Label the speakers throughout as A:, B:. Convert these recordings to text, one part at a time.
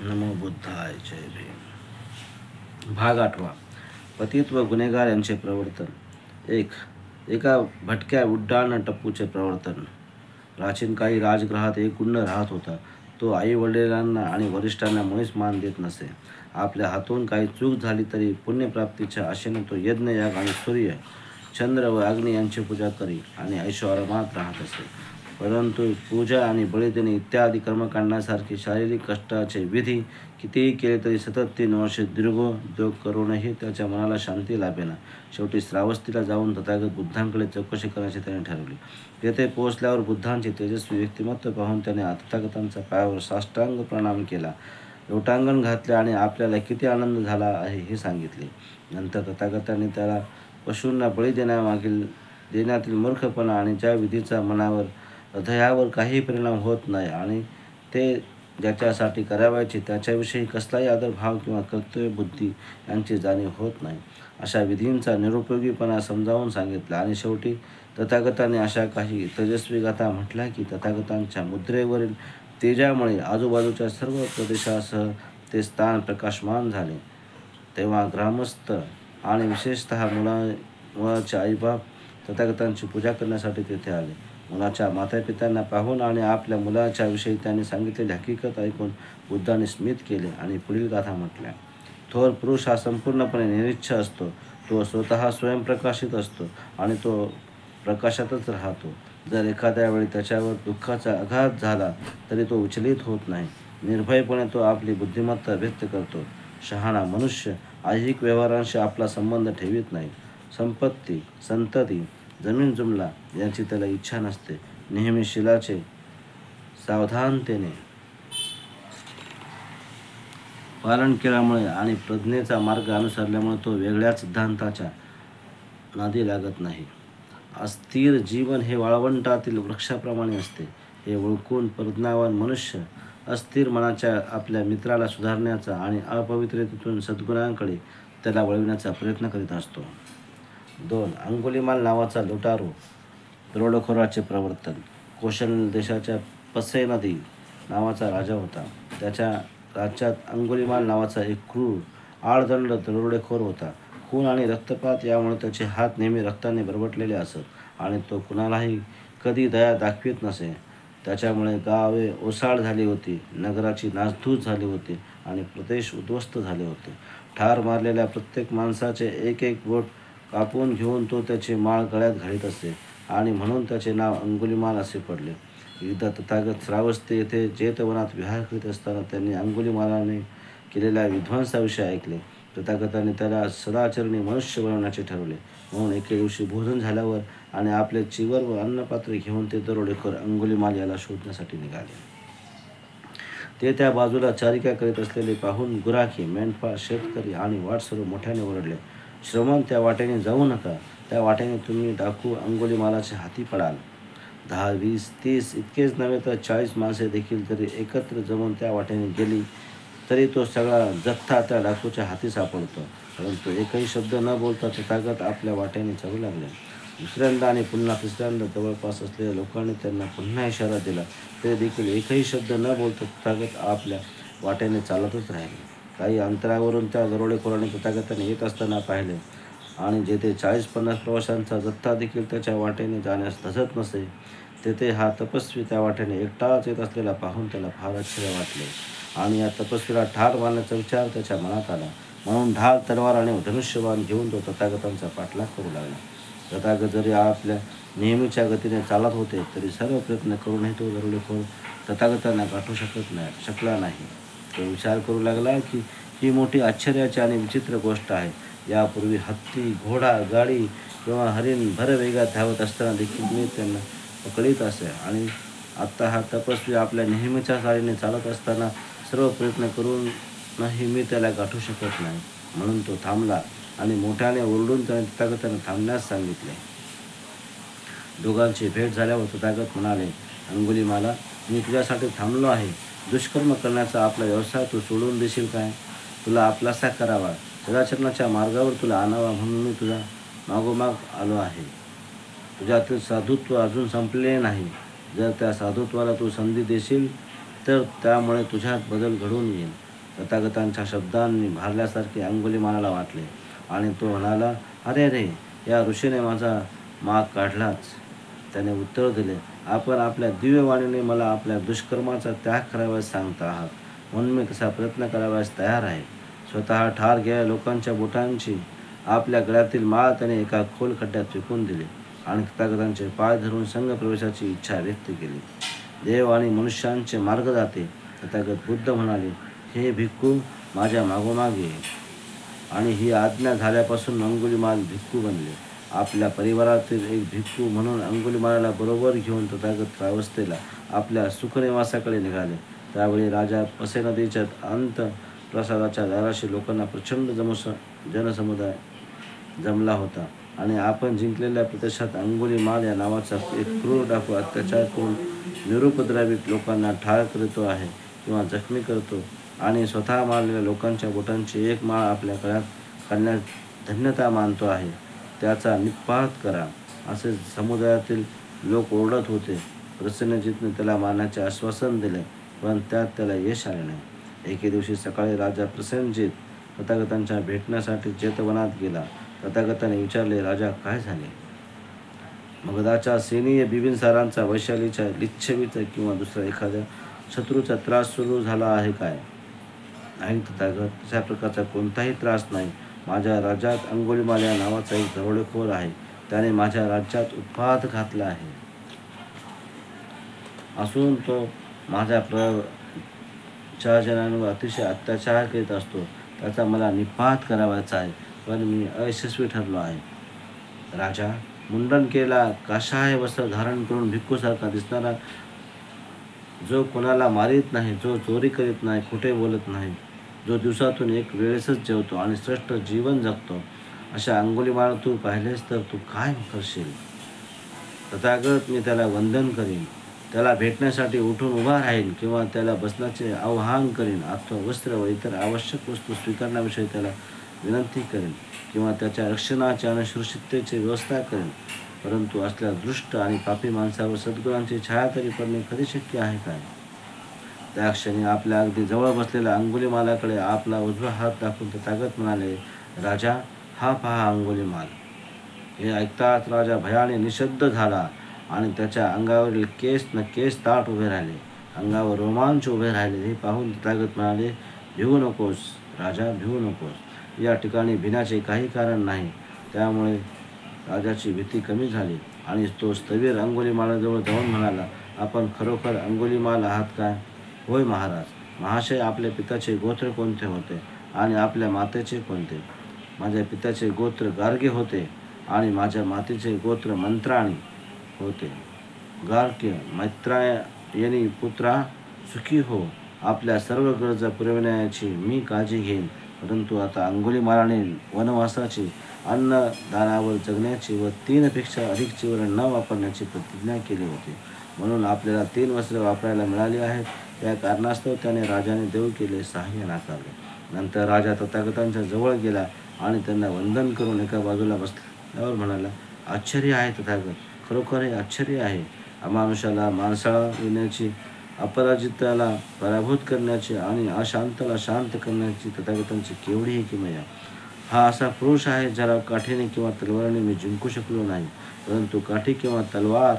A: नमो बुद्धाय जय भीम. भाग 8. पतित व गुन्हेगार यांचे प्रवर्तन. एका भटक्या उड्डाण टप्पूचे प्रवर्तन. प्राचीन काळी राजगृहात एक गुंड राहत होता. तो आई वडिलांना आणि वरिष्ठांना मुळीच मान देत नसे. आपल्या हातून काही चूक झाली तरी पुण्यप्राप्तीच्या आशेने तो यज्ञ, याग आणि सूर्य, चंद्र व अग्नी यांची पूजा करी आणि ऐशोआरामात राहत असे. परंतु पूजा आणि बळी देणे इत्यादी कर्मकांडासारखे शारीरिक कष्टाचे विधी कितीही केले तरी सतत 3 वर्षे दीर्घोद्योग करूनही त्याच्या मनाला शांती लाभेना. शेवटी श्रावस्तीला जाऊन तथागत बुद्धांकडे चौकशी करण्याचे त्याने ठरवले. तेथे पोहोचल्यावर बुद्धांचे तेजस्वी व्यक्तिमत्व पाहून त्याने तथागतांच्या पायावर साष्टांग प्रणाम केला, लोटांगण घातले आणि आपल्याला किती आनंद झाला आहे हे सांगितले. नंतर तथागतांनी त्याला पशूंना बळी देण्यातील मूर्खपणा आणि ज्या विधीचा मनावर, हृदयावर काही परिणाम होत नाही आणि ते ज्याच्यासाठी करावयाचे त्याच्याविषयी कसलाही आदरभाव किंवा कर्तव्यबुद्धी यांची जाणीव होत नाही, अशा विधींचा निरुपयोगीपणा समजावून सांगितला. आणि शेवटी तथागतांनी अशा काही तेजस्वी गाथा म्हटल्या की त्यांच्या मुद्रेवरील तेजामुळे आजूबाजूच्या सर्व प्रदेशासह ते स्थान प्रकाशमान झाले. तेव्हा ग्रामस्थ आणि विशेषतः मुलाचे आईबाप तथागतांची पूजा करण्यासाठी तेथे आले. मुलाच्या मातापित्यांना पाहून आणि आपल्या मुलाच्या विषयी त्यांनी सांगितलेली हकीकत ऐकून बुद्धांनी स्मित केले आणि पुढील गाथा म्हटल्या. थोर पुरुष हा संपूर्णपणे निरीच्छ असतो. तो स्वतः स्वयंप्रकाशित असतो आणि तो प्रकाशातच राहतो. जर एखाद्या वेळी त्याच्यावर दुःखाचा आघात झाला तरी तो विचलित होत नाही. निर्भयपणे तो आपली बुद्धिमत्ता व्यक्त करतो. शहाणा मनुष्य ऐहिक व्यवहारांशी आपला संबंध ठेवीत नाही. संपत्ती, संतती, जमीन जुमला याची त्याला इच्छा नसते. नेहमी शीलाचे सावधानतेने पालन केल्यामुळे आणि प्रज्ञेचा मार्ग अनुसरल्यामुळे तो वेगळ्याच सिद्धांताच्या नादी लागत नाही. अस्थिर जीवन हे वाळवंटातील वृक्षाप्रमाणे असते. हे ओळखून प्रज्ञावान मनुष्य अस्थिर मनाच्या आपल्या मित्राला सुधारण्याचा आणि अपवित्रतेतून सद्गुणांकडे त्याला वळविण्याचा प्रयत्न करीत असतो. 2. अंगुलीमाल नावाचा लुटारू दरोडेखोराचे प्रवर्तन. कौशल देशाच्या पसई नदी नावाचा राजा होता. त्याच्या राज्यात अंगुलीमाल नावाचा एक क्रूर, आडदंड दरोडेखोर होता. खून आणि रक्तपात यामुळे त्याचे हात नेहमी रक्ताने बरबटलेले असत आणि तो कुणालाही कधी दया दाखवित नसे. त्याच्यामुळे गावे ओसाड झाली होती, नगराची नासधूस झाली होती आणि प्रदेश उद्ध्वस्त झाले होते. ठार मारलेल्या प्रत्येक माणसाचे एक एक बोट कापून घेऊन तो त्याचे माळ गळ्यात घालीत असे आणि म्हणून त्याचे नाव अंगुलीमाल असे पडले. एकदा तथागत श्रावस्ती येथे जेतवनात विहार करीत असताना त्यांनी अंगुलीमालाने केलेल्या विध्वंसाविषयी ऐकले. तथागतांनी त्याला सदाचरणी मनुष्य बनवण्याचे ठरवले. म्हणून एके दिवशी भोजन झाल्यावर आणि आपले चिवर व अन्नपात्रे घेऊन ते दरोडेखोर अंगुलीमाल याला शोधण्यासाठी निघाले. ते त्या बाजूला चारिका करीत असलेले पाहून गुराखी, मेंढपाळ, शेतकरी आणि वाटसरू मोठ्याने ओरडले, श्रमण, त्या वाटेने जाऊ नका. त्या वाटेने तुम्ही डाकू अंगुलीमालाच्या हाती पडाल. 10, 20, 30 इतकेच नव्हे तर 40 माणसे देखील जरी एकत्र जमून त्या वाटेने गेली तरी तो सगळा जथ्था त्या डाकूच्या हाती सापडतो. परंतु एकही शब्द न बोलता तथागत आपल्या वाटेने चालू लागले. दुसऱ्यांदा आणि पुन्हा तिसऱ्यांदा जवळपास असलेल्या लोकांनी त्यांना पुन्हा इशारा दिला तरी देखील एकही शब्द न बोलता तथागत आपल्या वाटेने चालतच राहिले. काही अंतरावरून त्या दरोडेखोराने तथागताने येत असताना पाहिले आणि जेथे 40-50 प्रवाशांचा जथ्था देखील त्याच्या वाटेने जाण्यास धजत नसे, तेथे हा तपस्वी त्या वाटेने एकटाच येत असलेला पाहून त्याला फार आश्चर्य वाटले आणि या तपस्वीला ठार मारण्याचा विचार त्याच्या मनात आला. म्हणून ढाल, तलवार आणि धनुष्यबाण घेऊन तो तथागतांचा पाठलाग करू लागला. तथागत जरी आपल्या नेहमीच्या गतीने चालत होते तरी सर्व प्रयत्न करूनही तो दरोडेखोर तथागतांना गाठू शकला नाही. तो विचार करू लागला की ही मोठी आश्चर्याची आणि विचित्र गोष्ट आहे. यापूर्वी हत्ती, घोडा, गाडी किंवा हरिण भरवेगात धावत असताना देखील मी त्यांना पकडीत असे आणि आत्ता हा तपस्वी आपल्या नेहमीच्या चालीने चालत असताना सर्व प्रयत्न करूनही मी त्याला गाठू शकत नाही. म्हणून तो थांबला आणि मोठ्याने ओरडून त्याने तथागतांना थांबण्यास सांगितले. दोघांची भेट झाल्यावर तथागत म्हणाले, अंगुलीमाला, मी तुझ्यासाठी थांबलो आहे. दुष्कर्म करण्याचा आपला व्यवसाय तू सोडून देशील काय? तुला आपलासा करावा, सदाचरणाच्या मार्गावर तुला आणावा म्हणून मी तुझ्या मागोमाग आलो आहे. तुझ्यातील साधुत्व अजून संपलेले नाही. जर त्या साधुत्वाला तू संधी देशील तर त्यामुळे तुझ्यात बदल घडून येईल. तथागतांच्या शब्दांनी भारल्यासारखे अंगुलीमालाला वाटले आणि तो म्हणाला, अरे रे, या ऋषीने माझा माग काढलाच. त्याने उत्तर दिले, आपण आपल्या दिव्यवाणीने मला आपल्या दुष्कर्माचा त्याग करावयास सांगता आहात, म्हणून मी तसा प्रयत्न करावयास तयार आहे. स्वतः ठार गेलेल्या लोकांच्या बोटांची आपल्या गळ्यातील माळ त्याने एका खोल खड्ड्यात फेकून दिली आणि तथागतांचे पाय धरून संघ प्रवेशाची इच्छा व्यक्त केली. देव आणि मनुष्यांचे मार्ग जाते. तथागत बुद्ध म्हणाले, हे भिक्खू, माझ्या मागोमाग ये. आणि ही आज्ञा झाल्यापासून अंगुलीमाल भिक्खू बनले. आपल्या परिवारातील एक भिक्खू म्हणून अंगुलीमालाला बरोबर घेऊन तथागत श्रावस्तीला आपल्या सुखनिवासाकडे निघाले. त्यावेळी राजा पसे नदीच्या अंतःप्रसादाच्या दाराशी लोकांना प्रचंड जनसमुदाय जमला होता आणि आपण जिंकलेल्या प्रदेशात अंगुलीमाल या नावाचा एक क्रूर डाकू अत्याचार करून निरुपद्रवित लोकांना ठार करतो आहे किंवा जखमी करतो आणि स्वतः मारलेल्या लोकांच्या बोटांची एक माळ आपल्या गळ्यात घालण्यास धन्यता मानतो आहे, त्याचा निपात करा, असे समुदायातील लोक ओरडत होते. प्रसन्नजितने त्याला मारण्याचे आश्वासन दिले, पण त्यात त्याला यश आले नाही. एके दिवशी सकाळी राजा प्रसन्नजित तथागतांच्या भेटण्यासाठी जेतवनात गेला. तथागताने विचारले, राजा, काय झाले? मगधाच्या सेनीय बिंबिसारांचा, वैशालीच्या, लिच्छवीचा किंवा दुसऱ्या एखाद्या शत्रूचा त्रास सुरू झाला आहे काय? नाही तथागत, तशा प्रकारचा कोणताही त्रास नाही. माझ्या राज्यात अंगुलीमाल या नावाचा एक दरोडेखोर आहे. त्याने माझ्या राज्यात उत्पात घातला आहे असून तो माझ्या प्रजाजनांवर अतिशय अत्याचार करीत असतो. त्याचा मला निपात करावायचा आहे, पण मी अयशस्वी ठरलो आहे. राजा, मुंडन केला काशाय वस्त्र धारण करून भिक्खूसारखा दिसणारा, जो कोणाला मारित नाही, जो चोरी करीत नाही, खोटे बोलत नाही, जो दिवसातून एक वेळेसच जेवतो आणि श्रेष्ठ जीवन जगतो, अशा अंगुलीमाल तू पाहिलेस तर तू काय करशील? तथागत, मी त्याला वंदन करीन, त्याला भेटण्यासाठी उठून उभा राहीन किंवा त्याला बसण्याचे आवाहन करीन, अथवा वस्त्र व इतर आवश्यक वस्तू स्वीकारण्याविषयी त्याला विनंती करेन किंवा त्याच्या रक्षणाची आणि सुरक्षिततेची व्यवस्था करेन. परंतु असल्या दुष्ट आणि पापी माणसावर सद्गुणांची छाया तरी पडणे कधी शक्य आहे काय? त्या क्षणी आपल्या अगदी जवळ बसलेल्या अंगुलीमालाकडे आपला उजवा हात दाखवून तथागत म्हणाले, राजा, हा पहा अंगुलीमाल. हे ऐकताच राजा भयाने निशब्द झाला आणि त्याच्या अंगावरील केस न केस ताट उभे राहिले, अंगावर रोमांच उभे राहिले. हे पाहून तथागत म्हणाले, भिवू नकोस राजा, भिवू नकोस. या ठिकाणी भिण्याचे काही कारण नाही. त्यामुळे राजाची भीती कमी झाली आणि तो स्थवीर अंगुलीमालाजवळ जाऊन म्हणाला, आपण खरोखर अंगुलीमाल आहात काय? होय महाराज. महाशय, आपल्या पित्याचे गोत्र कोणते होते आणि आपल्या मातेचे कोणते? माझ्या पित्याचे गोत्र गार्गे होते आणि माझ्या मातेचे गोत्र मंत्राणी होते. गार्ग्य मैत्रायणी पुत्रा, सुखी हो. आपल्या सर्व गरजा पुरविण्याची मी काळजी घेईन. परंतु आता अंगुलीमालाने वनवासाची, अन्नदानावर जगण्याची व 3 पेक्षा अधिक चिवरण न वापरण्याची प्रतिज्ञा केली होती. म्हणून आपल्याला 3 वस्त्रे वापरायला मिळाली आहेत. या कारणास्तव त्याने राजाने देऊ केले सहाय्य नाकारले. नंतर राजा तथागतांच्या जवळ गेला आणि त्यांना वंदन करून एका बाजूला बसल्यावर म्हणाला, आश्चर्य आहे तथागत, खरोखर हे आश्चर्य आहे. अमानुषाला माणसाळविण्याची, अपराजिताला पराभूत करण्याची आणि अशांताला शांत करण्याची तथागतांची केवढी ही किमया. हा असा पुरुष आहे ज्याला काठीने किंवा तलवारीने मी जिंकू शकलो नाही. परंतु काठी किंवा तलवार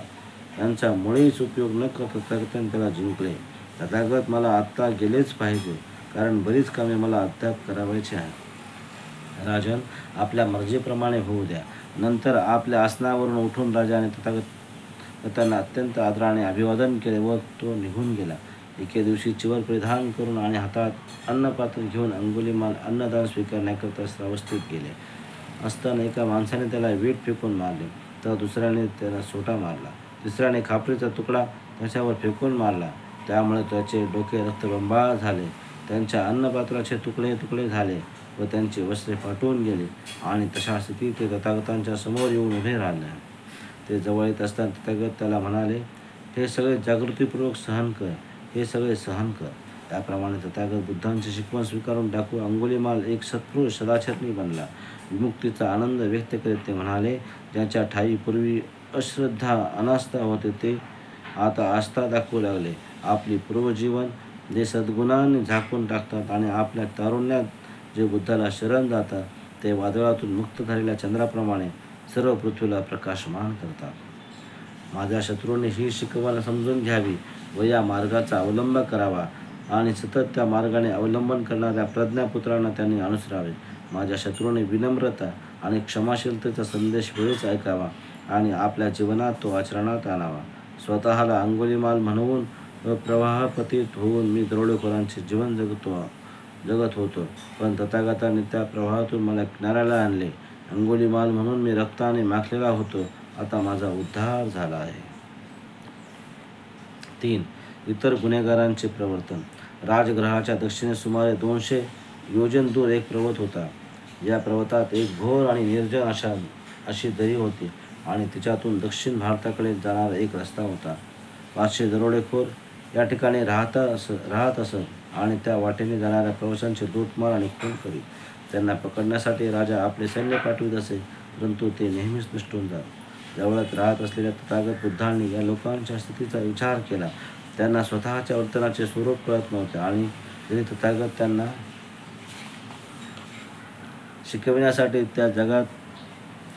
A: यांचा मुळीच उपयोग न करता तथागतांनी त्याला जिंकले. तथागत, मला आत्ता गेलेच पाहिजे, कारण बरीच कामे मला अद्याप करावायची आहेत. राजन, आपल्या मर्जीप्रमाणे होऊ द्या. नंतर आपल्या आसनावरून उठून राजाने तथागतांना अत्यंत आदराने अभिवादन केले व तो निघून गेला. एके दिवशी चिवर परिधान करून आणि हातात अन्नपात्र घेऊन अंगुलीमाल अन्नदान स्वीकारण्याकरता श्रावस्तीत गेले असताना एका माणसाने त्याला वीट फेकून मारले, तर दुसऱ्याने त्याला सोटा मारला, तिसऱ्याने खापरीचा तुकडा त्याच्यावर फेकून मारला. त्यामुळे त्याचे डोके रक्तबंबाळ झाले, त्यांच्या अन्नपात्राचे तुकडे तुकडे झाले व त्यांची वस्त्रे फाटून गेली आणि तशा स्थितीत ते तथागतांच्या समोर येऊन उभे राहिले. ते जवळ येत असताना तथागत त्याला म्हणाले, हे सगळे जागृतीपूर्वक सहन कर, हे सगळे सहन कर. त्याप्रमाणे तथागत बुद्धांची शिकवण स्वीकारून डाकू अंगुलीमाल एक सत्पुरुष सदाचरणी बनला. विमुक्तीचा आनंद व्यक्त करीत ते म्हणाले, ज्याच्या ठायी पूर्वी अश्रद्धा, अनास्था होते ते आता आस्था दाखवू लागले. आपली पूर्वजीवन जे सद्गुणांनी झाकून टाकतात आणि आपल्या तारुण्यात जे बुद्धाला शरण जातात ते वादळातून मुक्त झालेल्या चंद्राप्रमाणे सर्व पृथ्वीला प्रकाशमान करतात. माझ्या शत्रूंनी ही शिकवण समजून घ्यावी व या मार्गाचा अवलंब करावा आणि सतत त्या मार्गाने अवलंबन करणाऱ्या प्रज्ञापुत्रांना त्यांनी अनुसरावे. माझ्या शत्रूंनी विनम्रता आणि क्षमाशीलतेचा संदेश वेळीच ऐकावा आणि आपल्या जीवनात तो आचरणात आणावा. स्वतःला अंगुलीमाल म्हणवून व प्रवाहपतीत होऊन मी दरोडेखोरांचे जीवन जगत होतो, पण तथागताने त्या प्रवाहातून मला किनाऱ्याला आणले. अंगुलीमाल म्हणून मी रक्ताने माखलेला होतो, आता माझा उद्धार झाला आहे. 3. इतर गुन्हेगारांचे प्रवर्तन. राजगृहाच्या दक्षिणेस सुमारे 200 योजन दूर एक पर्वत होता. या पर्वतात एक घोर आणि निर्जन अशी दरी होती आणि तिच्यातून दक्षिण भारताकडे जाणारा एक रस्ता होता. 500 दरोडेखोर या ठिकाणी राहत असत आणि त्या वाटेने जाणाऱ्या प्रवाशांचे लूटमार आणि खून करीत. त्यांना पकडण्यासाठी राजा आपले सैन्य पाठवित असे, परंतु ते नेहमीच निसटून जात. जवळच राहत असलेल्या तथागत बुद्धांनी या लोकांच्या स्थितीचा विचार केला. त्यांना स्वतःच्या वर्तनाचे स्वरूप कळत नव्हते आणि जरी तथागत त्यांना शिकविण्यासाठी त्या जगात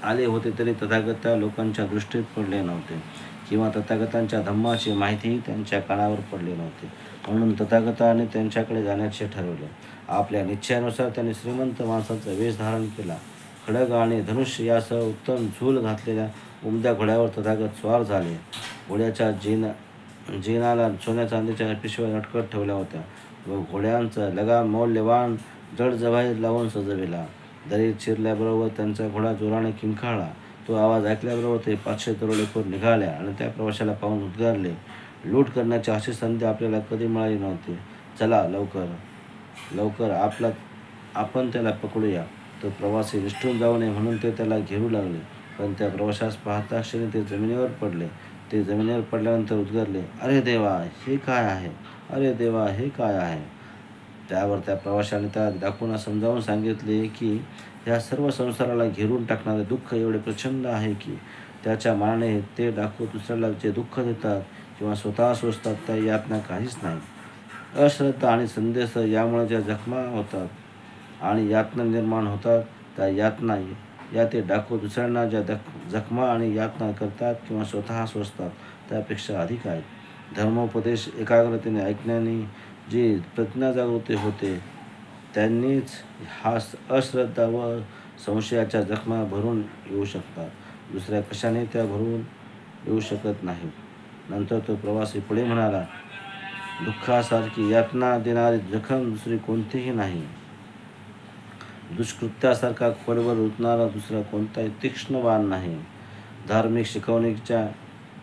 A: आले होते तरी तथागत त्या लोकांच्या दृष्टीत पडले नव्हते किंवा तथागतांच्या धम्माची माहितीही त्यांच्या कानावर पडली नव्हती. म्हणून तथागताने त्यांच्याकडे जाण्याचे ठरवले. आपल्या निश्चयानुसार त्यांनी श्रीमंत माणसाचा वेश धारण केला. खड्ग आणि धनुष्य यासह उत्तम झूल घातलेल्या उमद्या घोड्यावर तथागत स्वार झाले. घोड्याच्या जिनाला सोन्या चांदीच्या पिशव्या लटकत ठेवल्या होत्या व घोड्यांचा लगाम मौल्यवान जड जवाहीर लावून सजविला. दरीत शिरल्याबरोबर त्यांचा घोडा जोराने किंकाळला. तो आवाज ऐकल्याबरोबर ते 500 दरोडेखोर निघाल्या आणि त्या प्रवाशाला पाहून उद्गारले, लूट करण्याची अशी संधी आपल्याला कधी मिळाली नव्हती. चला लवकर आपण त्याला पकडूया. तो प्रवासी निष्ठून जाऊ नये म्हणून ते त्याला घेरू लागले, पण त्या प्रवाशास पाहता क्षणी ते जमिनीवर पडले. ते जमिनीवर पडल्यानंतर उद्गारले, अरे देवा, हे काय आहे? अरे देवा, हे काय आहे? त्यावर त्या प्रवाशाने त्या डाकूंना समजावून सांगितले की या सर्व संसाराला घेरून टाकणारे दुःख एवढे प्रचंड आहे की त्याच्या मानाने ते डाकू दुसऱ्याला जे दुःख देतात किंवा स्वतः सोसतात त्या यातना काहीच नाही. अश्रद्धा आणि संदेश यामुळे ज्या जखमा होतात आणि यातना निर्माण होतात त्या यातना या ते डाकू दुसऱ्यांना ज्या जखमा आणि यातना करतात किंवा स्वतः सोसतात त्यापेक्षा अधिक आहेत. धर्मोपदेश एकाग्रतेने ऐकण्याने जी प्रज्ञाजागृती होते त्यांनीच हा अश्रद्धा व संशयाच्या जखमा भरून येऊ शकतात. दुसऱ्या कशाने त्या भरून येऊ शकत नाही. नंतर तो प्रवासी पुढे म्हणाला, दुःखासारखी यातना देणारी जखम दुसरी कोणतीही नाही. दुष्कृत्यासारखा खोलवर रुतणारा दुसरा कोणताही तीक्ष्ण बाण नाही. धार्मिक शिकवणीच्या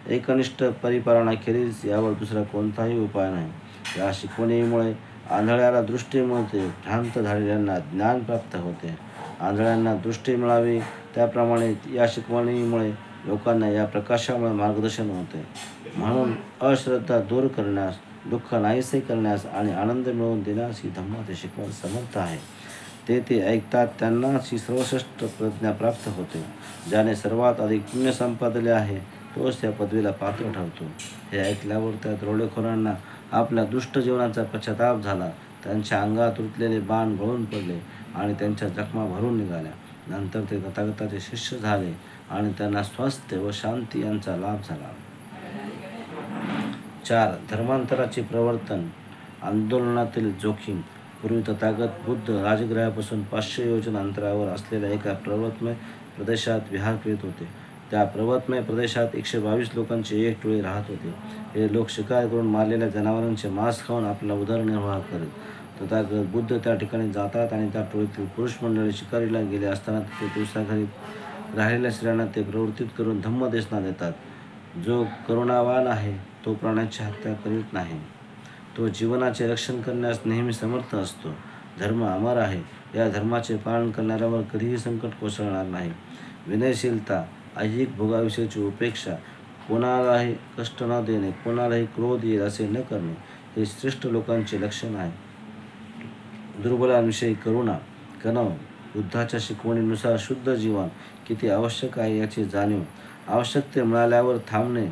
A: एकनिष्ठ परिपालनाखेरीज यावर दुसरा कोणताही उपाय नाही. या शिकवणीमुळे आंधळ्याला दृष्टी मिळते, भ्रांत झालेल्यांना ज्ञान प्राप्त होते. आंधळ्यांना दृष्टी मिळावी त्याप्रमाणे या शिकवणीमुळे लोकांना या प्रकाशामुळे मार्गदर्शन होते. म्हणून अश्रद्धा दूर करण्यास, दुःख नाहीसे करण्यास आणि आनंद मिळवून देण्यास ही धम्माचे शिकवण समर्थ आहे. ते ऐकतात त्यांनाच ही सर्वश्रेष्ठ प्रज्ञा प्राप्त होते. ज्याने सर्वात अधिक पुण्य संपादले आहे तोच त्या पदवीला पात्र ठरतो. हे ऐकल्यावर त्या दरोडेखोरांना आपल्या दुष्ट जीवनाचा पश्चाताप झाला. त्यांच्या अंगात रुतलेले बाण गळून पडले आणि त्यांच्या जखमा भरून निघाल्या. नंतर ते तथागताचे शिष्य झाले आणि त्यांना स्वास्थ्य व शांती यांचा लाभ झाला. 4. धर्मांतराचे प्रवर्तन. आंदोलनातील जोखीम. पूर्वी तथागत बुद्ध राजगृहापासून 500 योजन अंतरावर असलेल्या एका पर्वतमय प्रदेशात विहार करीत होते. त्या पर्वतमय प्रदेशात 122 लोकांची एक टोळी राहत होती. हे लोक शिकार करून मारलेल्या जनावरांचे मांस खाऊन आपला उदरनिर्वाह करीत. तथागत बुद्ध त्या ठिकाणी जातात आणि त्या टोळीतील पुरुष मंडळी शिकारीला गेले असताना तिथे दिवसाघरी राहिलेल्या स्त्रियांना ते प्रवृत्तीत करून धम्मदेशना देतात. जो करुणावान आहे तो प्राण्याची हत्या करीत नाही. तो जीवनाचे रक्षण करण्यास नेहमी समर्थ असतो. धर्म अमर आहे. या धर्माचे पालन करणाऱ्यावर कधीही संकट कोसळणार नाही. विनयशीलता, ऐहिक भोगाविषयीची उपेक्षा, कोणालाही कष्ट न देणे, कोणालाही क्रोध येईल असे न करणे हे श्रेष्ठ लोकांचे लक्षण आहे. दुर्बलांविषयी करुणा. बुद्धाच्या शिकवणीनुसार शुद्ध जीवन किती आवश्यक आहे याची जाणीव. आवश्यकते मिळाल्यावर थांबणे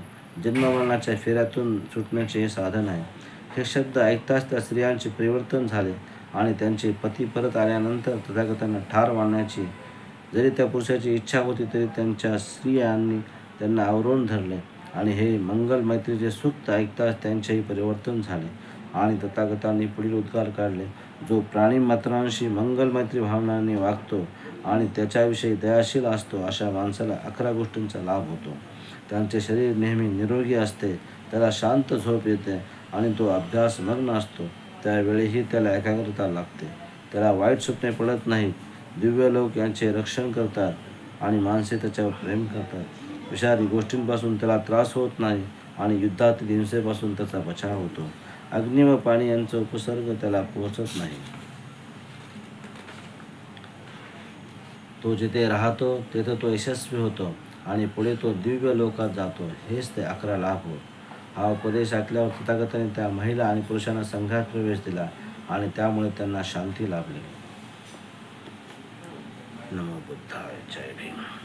A: जन्ममरणाच्या फेऱ्यातून सुटण्याचे हे साधन आहे. हे शब्द ऐकताच त्या स्त्रियांचे परिवर्तन झाले आणि त्यांचे पती परत आल्यानंतर तथागतांना ठार मारण्याची जरी त्या पुरुषाची इच्छा होती तरी त्यांच्या स्त्रियांनी त्यांना आवरून धरले आणि हे मंगल मैत्रीचे सूक्त ऐकताच त्यांचेही परिवर्तन झाले आणि तथागतांनी पुढील उद्गार काढले, जो प्राणी मात्रांशी मंगल मैत्री भावनांनी वागतो आणि त्याच्याविषयी दयाशील असतो अशा माणसाला 11 गोष्टींचा लाभ होतो. त्यांचे शरीर नेहमी निरोगी असते, त्याला शांत झोप येते आणि तो अभ्यासमग्न असतो. त्यावेळीही त्याला एकाग्रता लागते, त्याला वाईट स्वप्ने पडत नाहीत. दिव्य लोक यांचे रक्षण करतात आणि माणसे त्याच्यावर प्रेम करतात. विषारी गोष्टींपासून त्याला त्रास होत नाही आणि युद्धातील हिंसेपासून त्याचा बचाव होतो. अग्नी व पाणी यांचा उपसर्ग त्याला पोहोचत नाही. तो जिथे राहतो तेथे तो यशस्वी होतो आणि पुढे तो दिव्य लोकात जातो. हेच ते 11 लाभ होत. हा उपदेश ऐकल्यावर तथागतांनी त्या महिला आणि पुरुषांना संघात प्रवेश दिला आणि त्यामुळे त्यांना शांती लाभली. नमो बुद्धाय. जय भीम.